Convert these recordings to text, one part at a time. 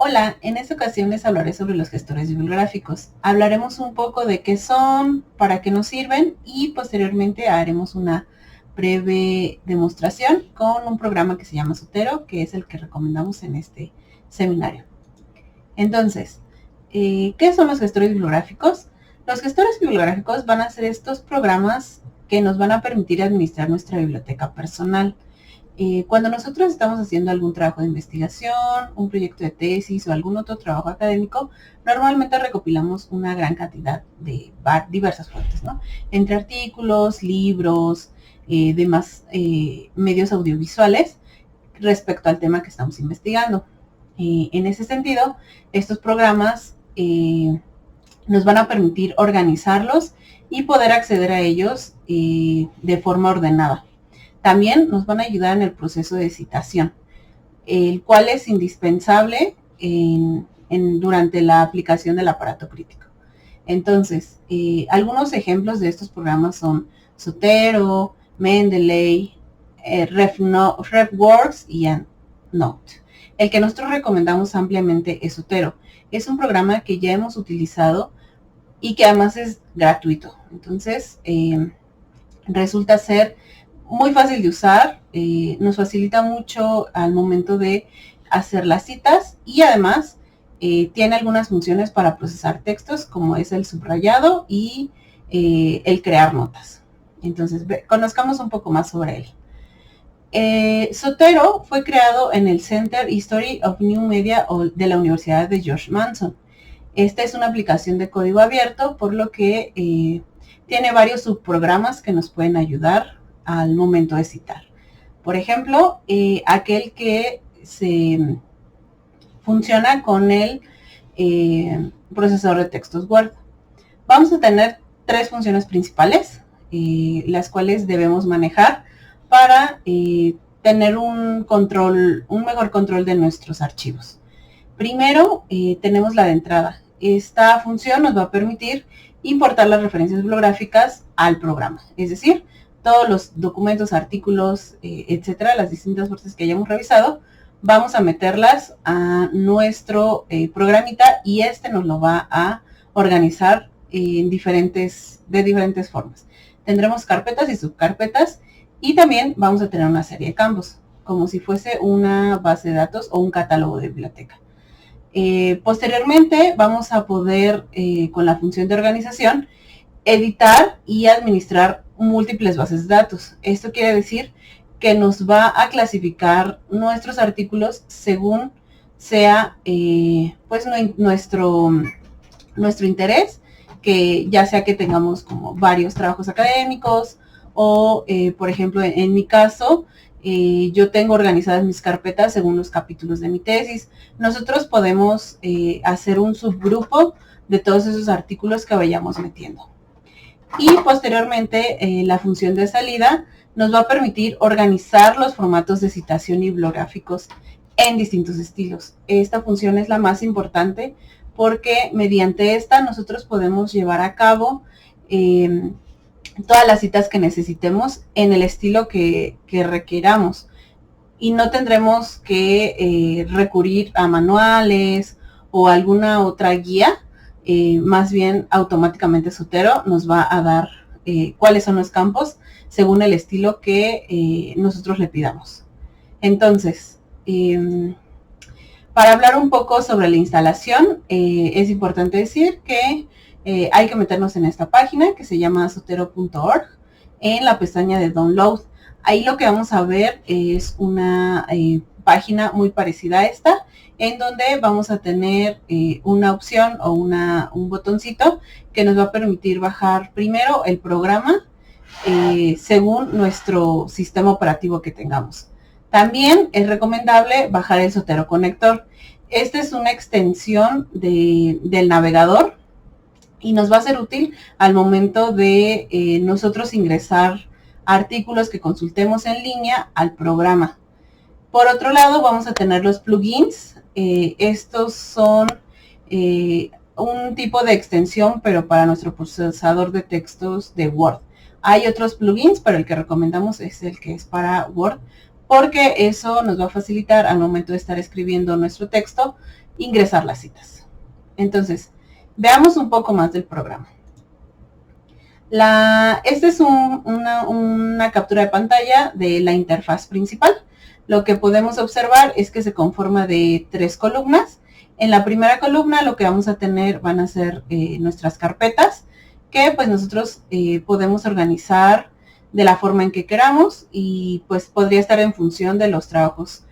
Hola, en esta ocasión les hablaré sobre los gestores bibliográficos. Hablaremos un poco de qué son, para qué nos sirven y posteriormente haremos una breve demostración con un programa que se llama Zotero, que es el que recomendamos en este seminario. Entonces, ¿qué son los gestores bibliográficos? Los gestores bibliográficos van a ser estos programas que nos van a permitir administrar nuestra biblioteca personal. Cuando nosotros estamos haciendo algún trabajo de investigación, un proyecto de tesis o algún otro trabajo académico, normalmente recopilamos una gran cantidad de diversas fuentes, ¿no? Entre artículos, libros, demás medios audiovisuales respecto al tema que estamos investigando. En ese sentido, estos programas nos van a permitir organizarlos y poder acceder a ellos de forma ordenada. También nos van a ayudar en el proceso de citación, el cual es indispensable durante la aplicación del aparato crítico. Entonces, algunos ejemplos de estos programas son Zotero, Mendeley, RefWorks y EndNote. El que nosotros recomendamos ampliamente es Zotero. Es un programa que ya hemos utilizado y que además es gratuito. Entonces, resulta ser muy fácil de usar, nos facilita mucho al momento de hacer las citas y además tiene algunas funciones para procesar textos, como es el subrayado y el crear notas. Entonces, conozcamos un poco más sobre él. Zotero fue creado en el Center History of New Media de la Universidad de George Mason. Esta es una aplicación de código abierto, por lo que tiene varios subprogramas que nos pueden ayudar al momento de citar. Por ejemplo, aquel que se funciona con el procesador de textos Word. Vamos a tener tres funciones principales, las cuales debemos manejar para tener un mejor control de nuestros archivos. Primero, tenemos la de entrada. Esta función nos va a permitir importar las referencias bibliográficas al programa, es decir, todos los documentos, artículos, etcétera, las distintas fuentes que hayamos revisado, vamos a meterlas a nuestro programita y este nos lo va a organizar de diferentes formas. Tendremos carpetas y subcarpetas y también vamos a tener una serie de campos, como si fuese una base de datos o un catálogo de biblioteca. Posteriormente vamos a poder, con la función de organización, editar y administrar múltiples bases de datos. Esto quiere decir que nos va a clasificar nuestros artículos según sea pues nuestro interés, que ya sea que tengamos como varios trabajos académicos o, por ejemplo, en mi caso, yo tengo organizadas mis carpetas según los capítulos de mi tesis. Nosotros podemos hacer un subgrupo de todos esos artículos que vayamos metiendo. Y posteriormente, la función de salida nos va a permitir organizar los formatos de citación y bibliográficos en distintos estilos. Esta función es la más importante porque mediante esta nosotros podemos llevar a cabo todas las citas que necesitemos en el estilo que requiramos. Y no tendremos que recurrir a manuales o alguna otra guía. Más bien automáticamente Zotero nos va a dar cuáles son los campos según el estilo que nosotros le pidamos. Entonces, para hablar un poco sobre la instalación, es importante decir que hay que meternos en esta página que se llama zotero.org en la pestaña de Download. Ahí lo que vamos a ver es una página muy parecida a esta, en donde vamos a tener una opción o un botoncito que nos va a permitir bajar primero el programa según nuestro sistema operativo que tengamos. También es recomendable bajar el Zotero Conector. Esta es una extensión del navegador y nos va a ser útil al momento de nosotros ingresar artículos que consultemos en línea al programa. Por otro lado, vamos a tener los plugins. Estos son un tipo de extensión, pero para nuestro procesador de textos de Word. Hay otros plugins, pero el que recomendamos es el que es para Word, porque eso nos va a facilitar al momento de estar escribiendo nuestro texto ingresar las citas. Entonces, veamos un poco más del programa. Esta es una captura de pantalla de la interfaz principal. Lo que podemos observar es que se conforma de 3 columnas. En la primera columna lo que vamos a tener van a ser nuestras carpetas, que pues nosotros podemos organizar de la forma en que queramos, y pues podría estar en función de los trabajos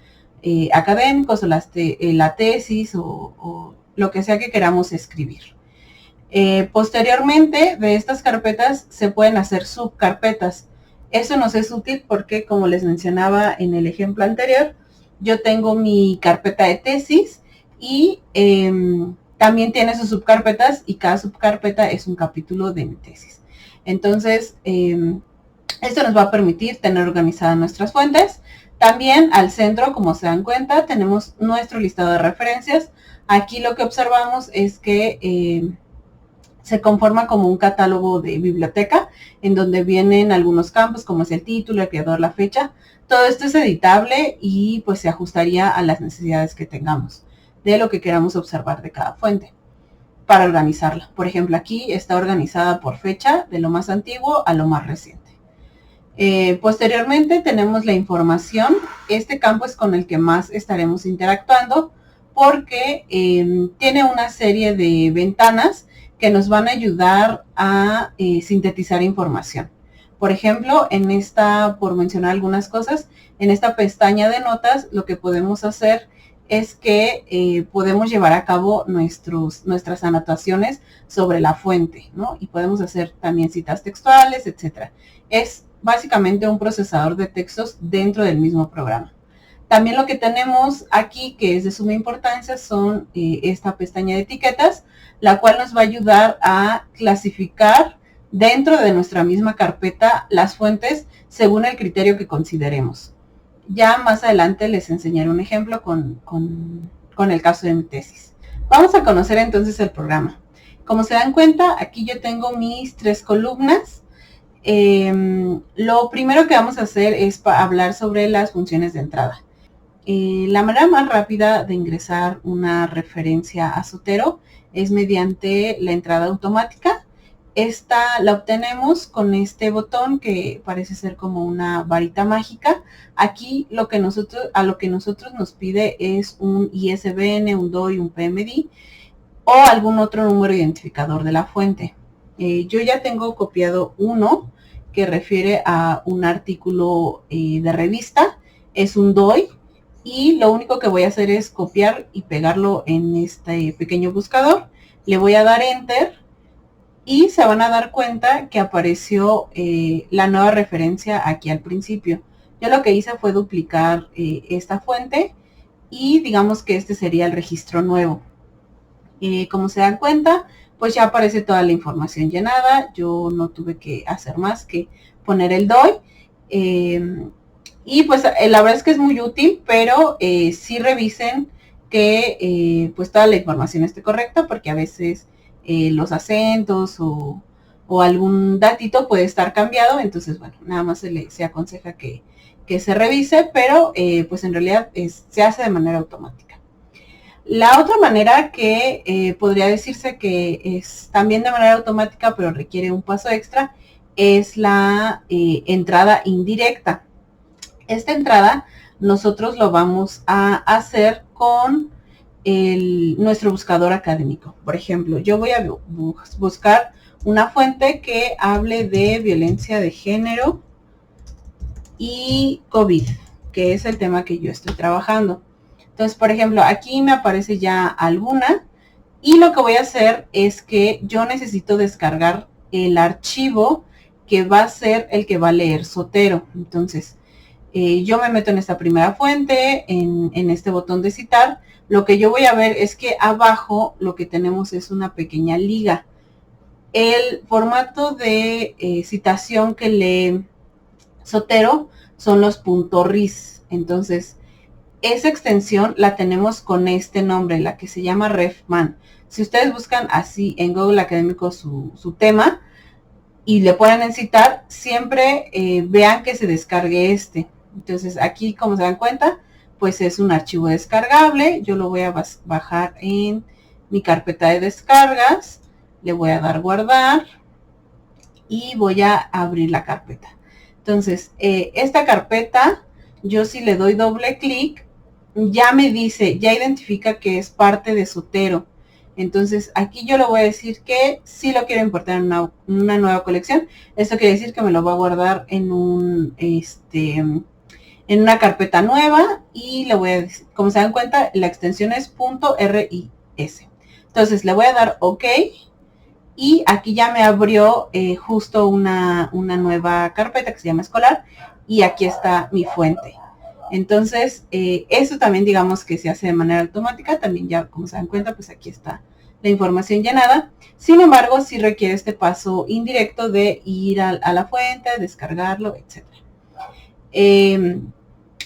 académicos o la tesis o lo que sea que queramos escribir. Posteriormente de estas carpetas se pueden hacer subcarpetas. Eso nos es útil porque, como les mencionaba en el ejemplo anterior, yo tengo mi carpeta de tesis y también tiene sus subcarpetas, y cada subcarpeta es un capítulo de mi tesis. Entonces, esto nos va a permitir tener organizadas nuestras fuentes. También al centro, como se dan cuenta, tenemos nuestro listado de referencias. Aquí lo que observamos es que se conforma como un catálogo de biblioteca, en donde vienen algunos campos, como es el título, el creador, la fecha. Todo esto es editable y pues se ajustaría a las necesidades que tengamos de lo que queramos observar de cada fuente para organizarla. Por ejemplo, aquí está organizada por fecha, de lo más antiguo a lo más reciente. Posteriormente tenemos la información. Este campo es con el que más estaremos interactuando porque tiene una serie de ventanas que nos van a ayudar a sintetizar información. Por ejemplo, por mencionar algunas cosas, en esta pestaña de notas lo que podemos hacer es que podemos llevar a cabo nuestras anotaciones sobre la fuente, ¿no? Y podemos hacer también citas textuales, etc. Es básicamente un procesador de textos dentro del mismo programa. También lo que tenemos aquí, que es de suma importancia, son esta pestaña de etiquetas, la cual nos va a ayudar a clasificar dentro de nuestra misma carpeta las fuentes según el criterio que consideremos. Ya más adelante les enseñaré un ejemplo con el caso de mi tesis. Vamos a conocer entonces el programa. Como se dan cuenta, aquí yo tengo mis 3 columnas. Lo primero que vamos a hacer es hablar sobre las funciones de entrada. La manera más rápida de ingresar una referencia a Zotero es mediante la entrada automática. Esta la obtenemos con este botón que parece ser como una varita mágica. Aquí a lo que nosotros nos pide es un ISBN, un DOI, un PMD o algún otro número identificador de la fuente. Yo ya tengo copiado uno que refiere a un artículo de revista. Es un DOI. Y lo único que voy a hacer es copiar y pegarlo en este pequeño buscador. Le voy a dar Enter y se van a dar cuenta que apareció la nueva referencia aquí al principio. Yo lo que hice fue duplicar esta fuente y digamos que este sería el registro nuevo. Como se dan cuenta, pues ya aparece toda la información llenada. Yo no tuve que hacer más que poner el DOI. Y pues la verdad es que es muy útil, pero sí revisen que pues toda la información esté correcta, porque a veces los acentos o algún datito puede estar cambiado. Entonces, bueno, nada más se aconseja que se revise, pero pues en realidad se hace de manera automática. La otra manera que podría decirse que es también de manera automática, pero requiere un paso extra, es la entrada indirecta. Esta entrada nosotros lo vamos a hacer con nuestro buscador académico. Por ejemplo, yo voy a buscar una fuente que hable de violencia de género y COVID, que es el tema que yo estoy trabajando. Entonces, por ejemplo, aquí me aparece ya alguna, y lo que voy a hacer es que yo necesito descargar el archivo que va a ser el que va a leer Zotero. Entonces, yo me meto en esta primera fuente, en este botón de citar. Lo que yo voy a ver es que abajo lo que tenemos es una pequeña liga. El formato de citación que lee Zotero son los .ris. Entonces, esa extensión la tenemos con este nombre, la que se llama refman. Si ustedes buscan así en Google Académico su tema y le ponen en citar, siempre vean que se descargue este. Entonces aquí, como se dan cuenta, pues es un archivo descargable. Yo lo voy a bajar en mi carpeta de descargas, le voy a dar guardar y voy a abrir la carpeta. Entonces, esta carpeta, yo si le doy doble clic, ya me dice, ya identifica que es parte de Zotero. Entonces, aquí yo le voy a decir que sí lo quiero importar en una nueva colección. Esto quiere decir que me lo va a guardar en en una carpeta nueva y le voy a decir, como se dan cuenta, la extensión es .ris. Entonces, le voy a dar OK. Y aquí ya me abrió justo una nueva carpeta que se llama escolar y aquí está mi fuente. Entonces, eso también digamos que se hace de manera automática. También ya, como se dan cuenta, pues aquí está la información llenada. Sin embargo, sí requiere este paso indirecto de ir a la fuente, descargarlo, etc.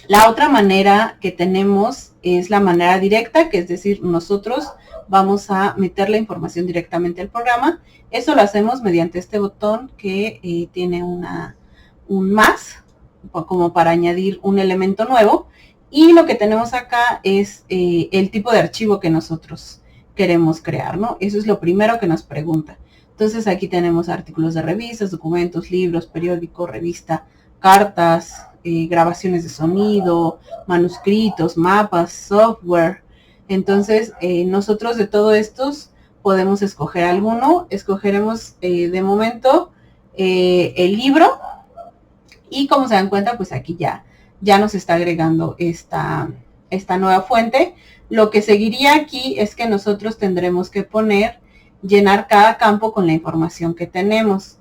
La otra manera que tenemos es la manera directa, que es decir, nosotros vamos a meter la información directamente al programa. Eso lo hacemos mediante este botón que tiene un más, como para añadir un elemento nuevo. Y lo que tenemos acá es el tipo de archivo que nosotros queremos crear, ¿no? Eso es lo primero que nos pregunta. Entonces aquí tenemos artículos de revistas, documentos, libros, periódicos, revista, cartas, grabaciones de sonido, manuscritos, mapas, software. Entonces, nosotros de todos estos podemos escoger alguno. Escogeremos de momento el libro. Y como se dan cuenta, pues aquí ya nos está agregando esta nueva fuente. Lo que seguiría aquí es que nosotros tendremos que llenar cada campo con la información que tenemos.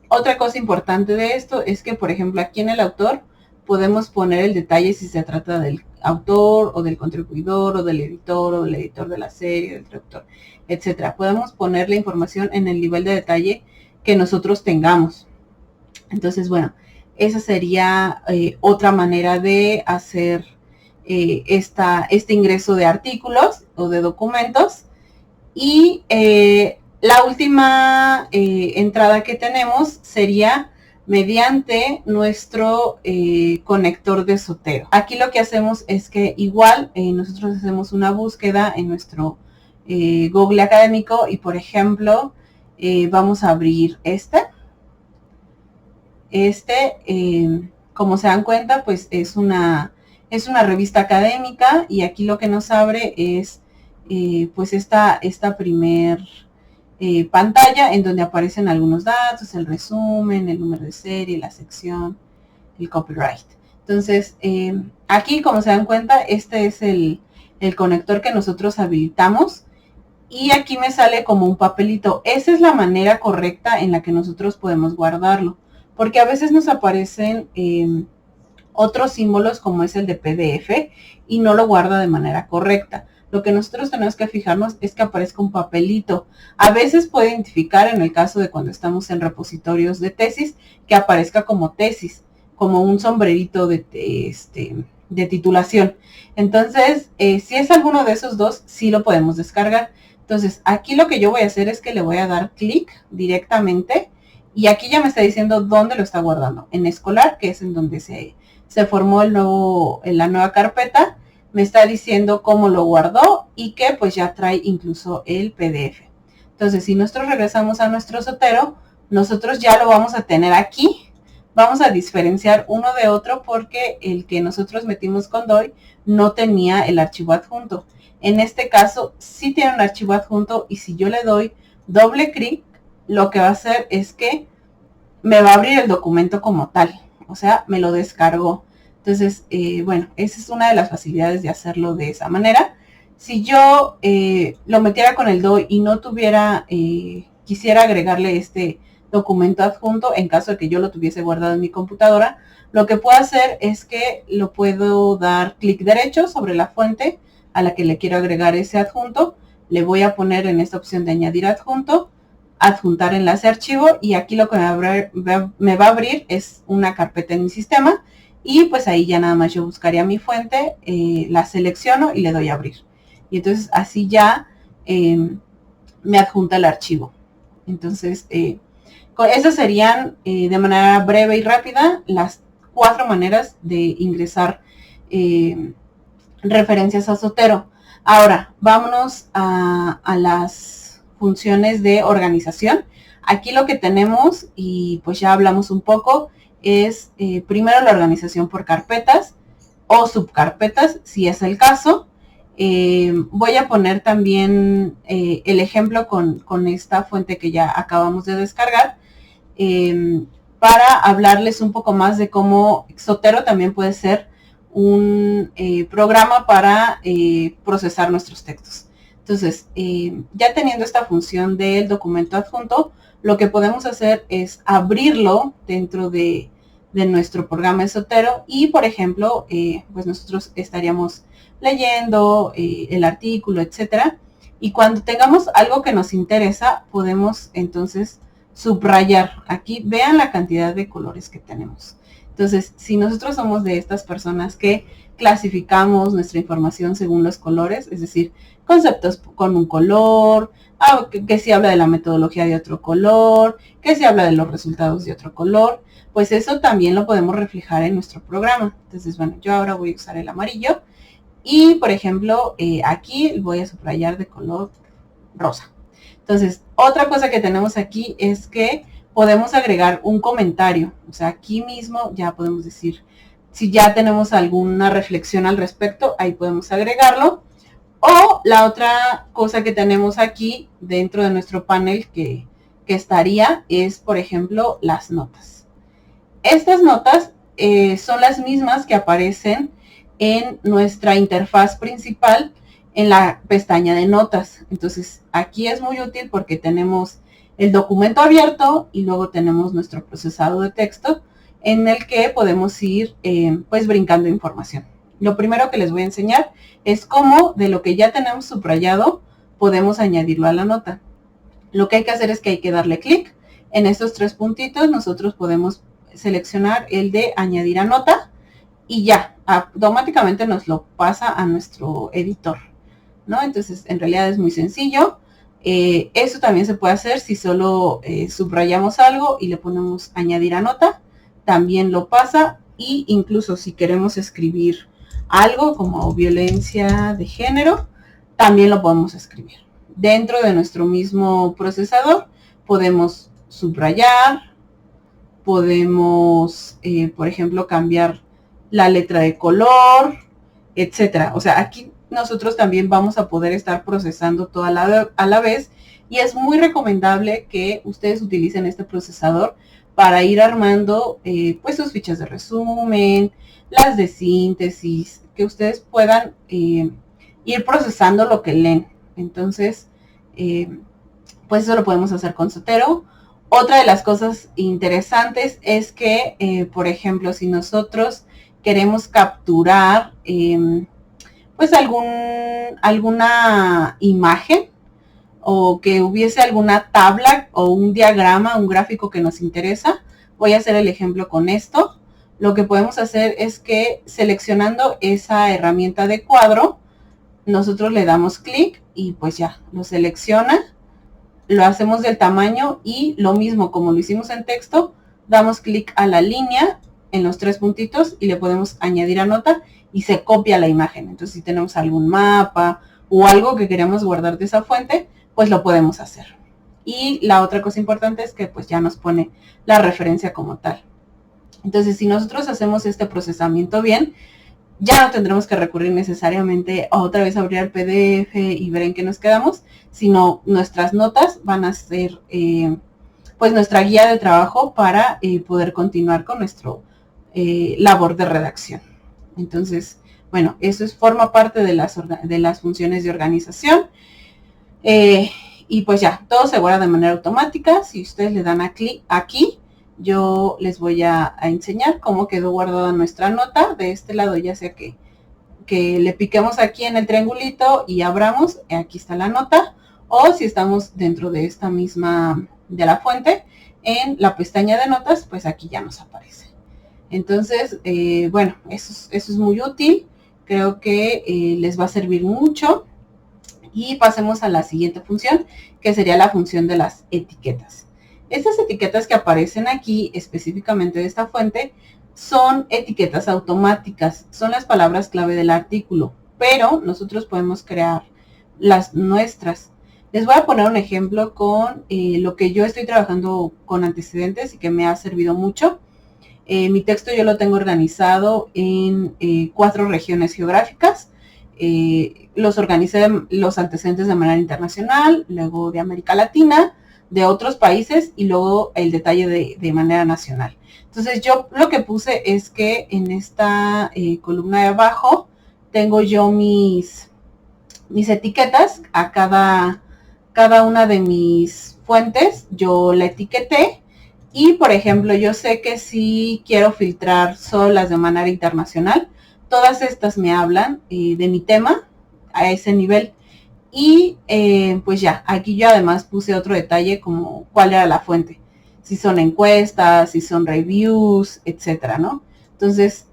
Otra cosa importante de esto es que, por ejemplo, aquí en el autor podemos poner el detalle si se trata del autor o del contribuidor o del editor de la serie, del traductor, etcétera. Podemos poner la información en el nivel de detalle que nosotros tengamos. Entonces, bueno, esa sería otra manera de hacer este ingreso de artículos o de documentos. Y la última entrada que tenemos sería mediante nuestro conector de Zotero. Aquí lo que hacemos es que igual nosotros hacemos una búsqueda en nuestro Google académico y, por ejemplo, vamos a abrir como se dan cuenta, pues es una revista académica y aquí lo que nos abre es pues esta primer pantalla en donde aparecen algunos datos, el resumen, el número de serie, la sección, el copyright. Entonces, aquí como se dan cuenta, este es el conector que nosotros habilitamos y aquí me sale como un papelito. Esa es la manera correcta en la que nosotros podemos guardarlo, porque a veces nos aparecen otros símbolos como es el de PDF y no lo guarda de manera correcta. Lo que nosotros tenemos que fijarnos es que aparezca un papelito. A veces puede identificar, en el caso de cuando estamos en repositorios de tesis, que aparezca como tesis, como un sombrerito de titulación. Entonces, si es alguno de esos dos, sí lo podemos descargar. Entonces, aquí lo que yo voy a hacer es que le voy a dar clic directamente y aquí ya me está diciendo dónde lo está guardando. En escolar, que es en donde se formó la nueva carpeta. Me está diciendo cómo lo guardó y que pues ya trae incluso el PDF. Entonces, si nosotros regresamos a nuestro Zotero, nosotros ya lo vamos a tener aquí. Vamos a diferenciar uno de otro porque el que nosotros metimos con DOI no tenía el archivo adjunto. En este caso, sí tiene un archivo adjunto y si yo le doy doble clic, lo que va a hacer es que me va a abrir el documento como tal. O sea, me lo descargó. Entonces, bueno, esa es una de las facilidades de hacerlo de esa manera. Si yo lo metiera con el DOI y no quisiera agregarle este documento adjunto, en caso de que yo lo tuviese guardado en mi computadora, lo que puedo hacer es que lo puedo dar clic derecho sobre la fuente a la que le quiero agregar ese adjunto. Le voy a poner en esta opción de añadir adjunto, adjuntar enlace archivo y aquí lo que me va a abrir es una carpeta en mi sistema. Y pues ahí ya nada más yo buscaría mi fuente, la selecciono y le doy a abrir. Y entonces así ya me adjunta el archivo. Entonces, esas serían de manera breve y rápida las 4 maneras de ingresar referencias a Zotero. Ahora, vámonos a las funciones de organización. Aquí lo que tenemos, y pues ya hablamos un poco, es primero la organización por carpetas o subcarpetas, si es el caso. Voy a poner también el ejemplo con esta fuente que ya acabamos de descargar, para hablarles un poco más de cómo Zotero también puede ser un programa para procesar nuestros textos. Entonces, ya teniendo esta función del documento adjunto, lo que podemos hacer es abrirlo dentro de nuestro programa de Zotero y, por ejemplo, pues nosotros estaríamos leyendo el artículo, etcétera, y cuando tengamos algo que nos interesa, podemos entonces subrayar. Aquí vean la cantidad de colores que tenemos. Entonces, si nosotros somos de estas personas que clasificamos nuestra información según los colores, es decir, conceptos con un color, que si habla de la metodología de otro color, que si habla de los resultados de otro color, pues eso también lo podemos reflejar en nuestro programa. Entonces, bueno, yo ahora voy a usar el amarillo y, por ejemplo, aquí voy a subrayar de color rosa. Entonces, otra cosa que tenemos aquí es que podemos agregar un comentario. O sea, aquí mismo ya podemos decir, si ya tenemos alguna reflexión al respecto, ahí podemos agregarlo. O la otra cosa que tenemos aquí dentro de nuestro panel que estaría es, por ejemplo, las notas. Estas notas son las mismas que aparecen en nuestra interfaz principal en la pestaña de notas. Entonces, aquí es muy útil porque tenemos el documento abierto y luego tenemos nuestro procesado de texto en el que podemos ir pues brincando información. Lo primero que les voy a enseñar es cómo de lo que ya tenemos subrayado podemos añadirlo a la nota. Lo que hay que hacer es que hay que darle clic. En estos tres puntitos nosotros podemos seleccionar el de añadir a nota y ya, automáticamente nos lo pasa a nuestro editor, ¿no? Entonces, en realidad es muy sencillo. Eso también se puede hacer si solo subrayamos algo y le ponemos añadir a nota. También lo pasa, y incluso si queremos escribir algo como violencia de género, también lo podemos escribir. Dentro de nuestro mismo procesador podemos subrayar, podemos, por ejemplo, cambiar la letra de color, etcétera. O sea, aquí nosotros también vamos a poder estar procesando todo a la vez, y es muy recomendable que ustedes utilicen este procesador para ir armando pues sus fichas de resumen, las de síntesis, que ustedes puedan ir procesando lo que leen. Entonces, pues eso lo podemos hacer con Zotero. Otra de las cosas interesantes es que, por ejemplo, si nosotros queremos capturar pues alguna imagen, o que hubiese alguna tabla o un diagrama, un gráfico que nos interesa, voy a hacer el ejemplo con esto. Lo que podemos hacer es que seleccionando esa herramienta de cuadro, nosotros le damos clic y pues ya, lo selecciona, lo hacemos del tamaño y lo mismo como lo hicimos en texto, damos clic a la línea en los tres puntitos y le podemos añadir a nota y se copia la imagen. Entonces, si tenemos algún mapa o algo que queremos guardar de esa fuente, pues lo podemos hacer. Y la otra cosa importante es que pues ya nos pone la referencia como tal. Entonces, si nosotros hacemos este procesamiento bien, ya no tendremos que recurrir necesariamente a otra vez a abrir el PDF y ver en qué nos quedamos, sino nuestras notas van a ser pues nuestra guía de trabajo para poder continuar con nuestro labor de redacción. Entonces, bueno, eso forma parte de las funciones de organización. Y pues ya, todo se guarda de manera automática. Si ustedes le dan a clic aquí, yo les voy a enseñar cómo quedó guardada nuestra nota. De este lado, ya sea que le piquemos aquí en el triangulito y abramos, aquí está la nota. O si estamos dentro de esta misma, de la fuente, en la pestaña de notas, pues aquí ya nos aparece. Entonces, bueno, eso es muy útil. Creo que les va a servir mucho. Y pasemos a la siguiente función, que sería la función de las etiquetas. Estas etiquetas que aparecen aquí, específicamente de esta fuente, son etiquetas automáticas, son las palabras clave del artículo, pero nosotros podemos crear las nuestras. Les voy a poner un ejemplo con lo que yo estoy trabajando con antecedentes y que me ha servido mucho. Mi texto yo lo tengo organizado en 4 regiones geográficas. Los organicé los antecedentes de manera internacional, luego de América Latina, de otros países y luego el detalle de manera nacional. Entonces yo lo que puse es que en esta columna de abajo tengo yo mis etiquetas. A cada una de mis fuentes yo la etiqueté. Y, por ejemplo, yo sé que si quiero filtrar solo las de manera internacional, todas estas me hablan de mi tema a ese nivel. Y pues ya, aquí yo además puse otro detalle como cuál era la fuente. Si son encuestas, si son reviews, etcétera, ¿no? Entonces,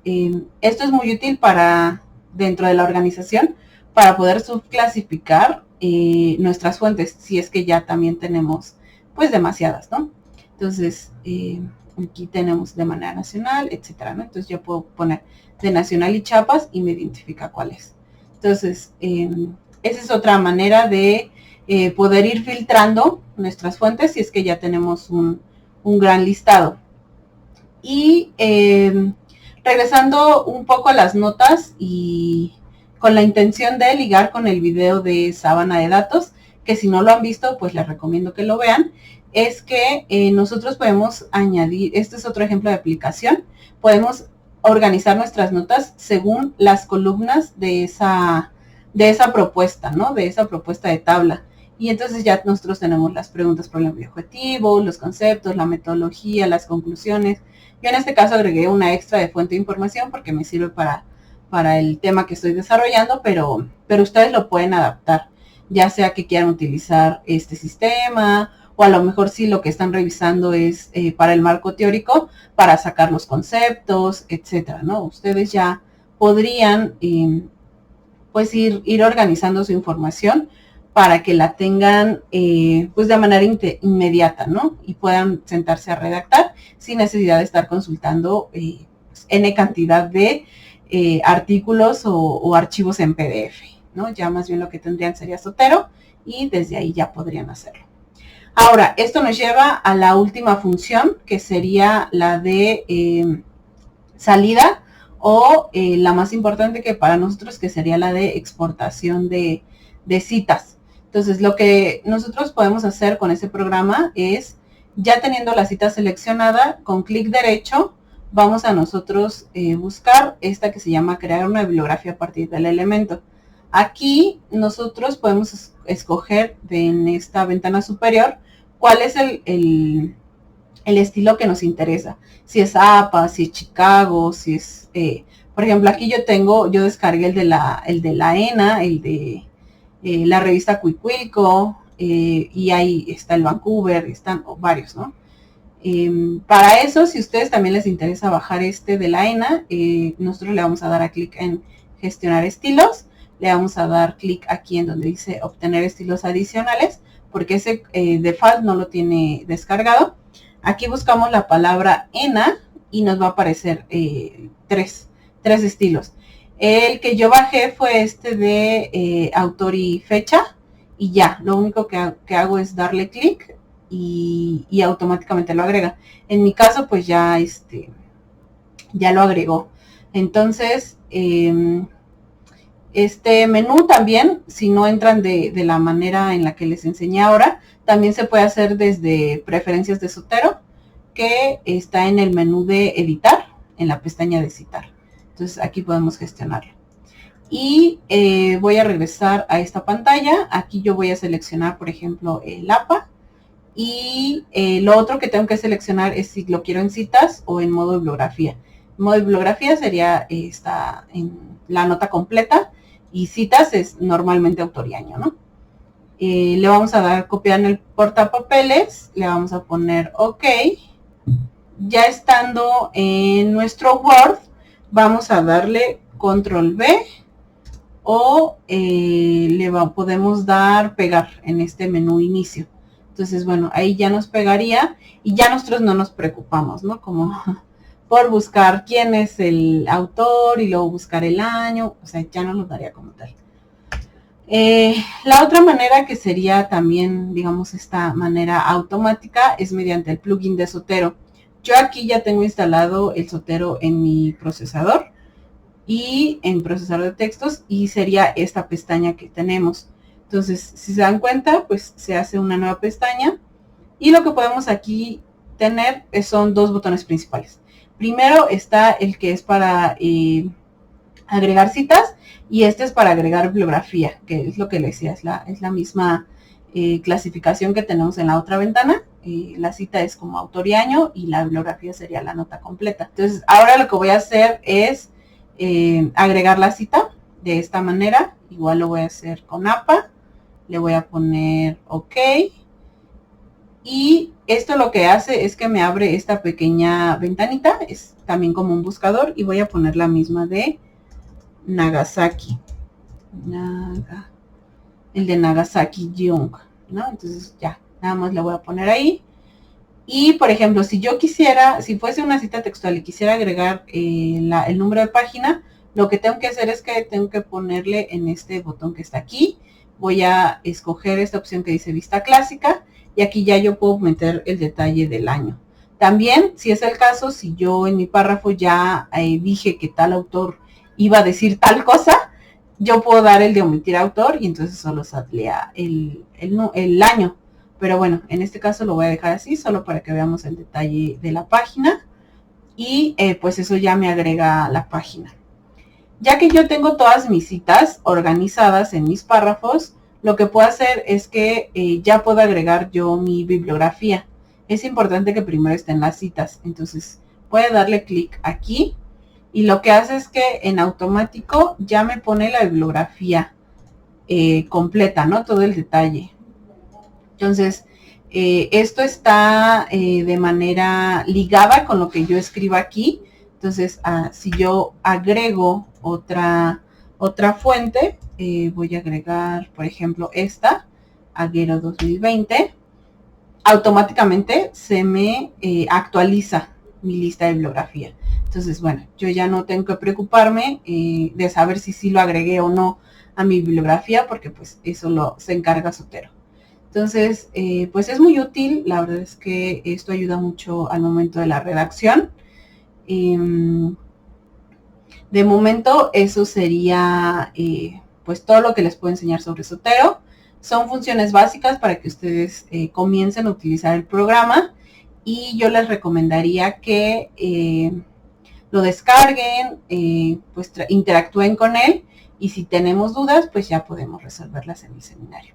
esto es muy útil para dentro de la organización para poder subclasificar nuestras fuentes, si es que ya también tenemos pues demasiadas, ¿no? Entonces, aquí tenemos de manera nacional, etcétera, ¿no? Entonces yo puedo poner de nacional y Chiapas y me identifica cuál es. Entonces, esa es otra manera de poder ir filtrando nuestras fuentes si es que ya tenemos un gran listado. Y regresando un poco a las notas y con la intención de ligar con el video de Sábana de Datos, que si no lo han visto, pues les recomiendo que lo vean, es que nosotros podemos añadir, este es otro ejemplo de aplicación, podemos organizar nuestras notas según las columnas de esa propuesta, ¿no? De esa propuesta de tabla. Y entonces ya nosotros tenemos las preguntas, problema y objetivo, los conceptos, la metodología, las conclusiones. Yo en este caso agregué una extra de fuente de información porque me sirve para el tema que estoy desarrollando, pero ustedes lo pueden adaptar, ya sea que quieran utilizar este sistema o a lo mejor si lo que están revisando es para el marco teórico, para sacar los conceptos, etcétera, ¿no? Ustedes ya podrían pues ir organizando su información para que la tengan pues de manera inmediata, ¿no? Y puedan sentarse a redactar sin necesidad de estar consultando N cantidad de artículos o archivos en PDF, ¿no? Ya más bien lo que tendrían sería Zotero y desde ahí ya podrían hacerlo. Ahora, esto nos lleva a la última función, que sería la de salida o la más importante que para nosotros, que sería la de exportación de citas. Entonces, lo que nosotros podemos hacer con ese programa es, ya teniendo la cita seleccionada, con clic derecho, vamos a nosotros buscar esta que se llama crear una bibliografía a partir del elemento. Aquí nosotros podemos escoger en esta ventana superior cuál es el estilo que nos interesa. Si es APA, si es Chicago, si es... por ejemplo, aquí yo descargué el de la ENA, el de la revista Cuicuilco, y ahí está el Vancouver, están varios, ¿no? Para eso, si a ustedes también les interesa bajar este de la ENA, nosotros le vamos a dar a clic en gestionar estilos, le vamos a dar clic aquí en donde dice obtener estilos adicionales, porque ese default no lo tiene descargado. Aquí buscamos la palabra ENA y nos va a aparecer tres estilos. El que yo bajé fue este de autor y fecha, y ya, lo único que hago es darle clic y automáticamente lo agrega. En mi caso, pues ya lo agregó. Entonces, este menú también, si no entran de la manera en la que les enseñé ahora, también se puede hacer desde preferencias de Zotero, que está en el menú de editar, en la pestaña de citar. Entonces aquí podemos gestionarlo. Y voy a regresar a esta pantalla. Aquí yo voy a seleccionar, por ejemplo, el APA. Y lo otro que tengo que seleccionar es si lo quiero en citas o en modo bibliografía. En modo bibliografía sería en la nota completa, y citas es normalmente autor y año, ¿no? Le vamos a dar copiar en el portapapeles, le vamos a poner OK. Ya estando en nuestro Word, vamos a darle Control V o podemos dar pegar en este menú inicio. Entonces, bueno, ahí ya nos pegaría y ya nosotros no nos preocupamos, ¿no? Como por buscar quién es el autor y luego buscar el año, o sea, ya no lo daría como tal. La otra manera que sería también, digamos, esta manera automática es mediante el plugin de Zotero. Yo aquí ya tengo instalado el Zotero en mi procesador y en procesador de textos y sería esta pestaña que tenemos. Entonces, si se dan cuenta, pues se hace una nueva pestaña y lo que podemos aquí tener son dos botones principales. Primero está el que es para agregar citas y este es para agregar bibliografía, que es lo que les decía, es la misma clasificación que tenemos en la otra ventana. La cita es como autor y año y la bibliografía sería la nota completa. Entonces, ahora lo que voy a hacer es agregar la cita de esta manera. Igual lo voy a hacer con APA. Le voy a poner OK. Y esto lo que hace es que me abre esta pequeña ventanita. Es también como un buscador y voy a poner la misma de Nagasaki. El de Nagasaki Jung, ¿no? Entonces ya, nada más le voy a poner ahí. Y, por ejemplo, si yo quisiera, si fuese una cita textual y quisiera agregar el número de página, lo que tengo que hacer es que tengo que ponerle en este botón que está aquí. Voy a escoger esta opción que dice vista clásica y aquí ya yo puedo meter el detalle del año. También, si es el caso, si yo en mi párrafo ya dije que tal autor iba a decir tal cosa, yo puedo dar el de omitir autor y entonces solo saldría el año. Pero bueno, en este caso lo voy a dejar así, solo para que veamos el detalle de la página. Y pues eso ya me agrega la página. Ya que yo tengo todas mis citas organizadas en mis párrafos, lo que puedo hacer es que ya puedo agregar yo mi bibliografía. Es importante que primero estén las citas. Entonces, puedo darle clic aquí. Y lo que hace es que en automático ya me pone la bibliografía completa, ¿no? Todo el detalle. Entonces, esto está de manera ligada con lo que yo escribo aquí. Entonces, si yo agrego otra fuente, voy a agregar, por ejemplo, esta, Agero 2020, automáticamente se me actualiza mi lista de bibliografía. Entonces, bueno, yo ya no tengo que preocuparme de saber si sí lo agregué o no a mi bibliografía, porque pues eso se encarga Zotero. Entonces, pues es muy útil. La verdad es que esto ayuda mucho al momento de la redacción. De momento, eso sería pues todo lo que les puedo enseñar sobre Zotero. Son funciones básicas para que ustedes comiencen a utilizar el programa y yo les recomendaría que lo descarguen, pues interactúen con él y si tenemos dudas, pues ya podemos resolverlas en el seminario.